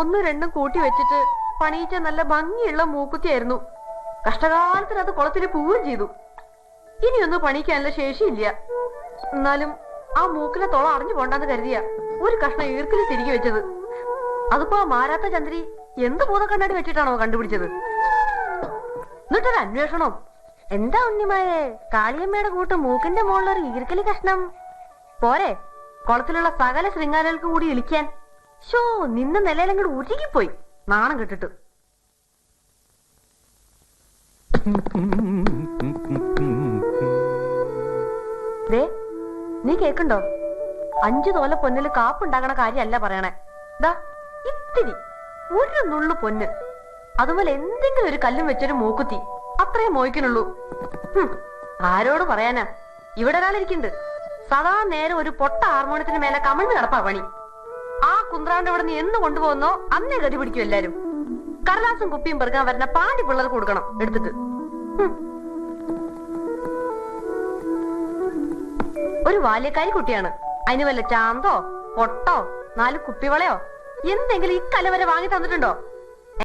ഒന്നും രണ്ടും കൂട്ടി വെച്ചിട്ട് പണിയിച്ച നല്ല ഭംഗിയുള്ള മൂക്കുത്തിയായിരുന്നു. കഷ്ടകാലത്തിന് അത് കുളത്തിൽ പോവുകയും ചെയ്തു. ഇനിയൊന്നും പണിക്കാനുള്ള ശേഷിയില്ല. എന്നാലും ആ മൂക്കിലെ തുള അറിഞ്ഞു പോണ്ടാന്ന് കരുതിയ ഒരു കഷ്ണം ഈർക്കിൽ തിരികെ വെച്ചത്. അതിപ്പോ മാരാത്ത ചന്ദ്രി എന്ത് ഭൂതക്കണ്ണാടി വെച്ചിട്ടാണോ കണ്ടുപിടിച്ചത്? എന്നിട്ടൊരു അന്വേഷണം. എന്താ ഉണ്ണിമായെ, കാളിയമ്മയുടെ കൂട്ട് മൂക്കിന്റെ മുകളിലൊരു ഈർക്കലി കഷ്ണം പോരെ കുളത്തിലുള്ള സകല ശൃംഗാരകൾക്ക് കൂടി ഇളിക്കാൻ? ഷോ, നിന്ന നിലയിലങ്ങോട്ട് ഉരുകിപ്പോയി നാണം കെട്ടിട്ട്. ദേ, നീ കേക്കണ്ടോ? 5 തോല പൊന്നില് കാപ്പുണ്ടാകണ കാര്യമല്ല പറയണേ. ദാ ഇത്തിരി ഒരു നുള്ളു പൊന്ന്, അതുപോലെ എന്തെങ്കിലും ഒരു കല്ലും വെച്ചൊരു മൂക്കുത്തി, അത്രേ മോഹിക്കണുള്ളൂ. ആരോട് പറയാനാ? ഇവിടെ ഒരാളിരിക്കുന്നുണ്ട്, സദാ നേരം ഒരു പൊട്ട ഹാർമോണിയത്തിന് മേലെ കമഴ്ന്ന് കിടപ്പാ പണി. ആ കുന്ത്രാണ്ട് ഇവിടെ നിന്ന് എന്ന് കൊണ്ടുപോകുന്നോ അന്നേ ഗതി പിടിക്കും എല്ലാരും. കടലാസും കുപ്പിയും പെറുക്കാൻ വരുന്ന പാണ്ടി പിള്ളേർക്ക് കൊടുക്കണം എടുത്തിട്ട്. ഒരു ബാല്യക്കാരി കുട്ടിയാണ്. അതിന് വല്ല ചാന്തോ പൊട്ടോ 4 കുപ്പിവളയോ എന്തെങ്കിലും ഇക്കല വരെ വാങ്ങി തന്നിട്ടുണ്ടോ?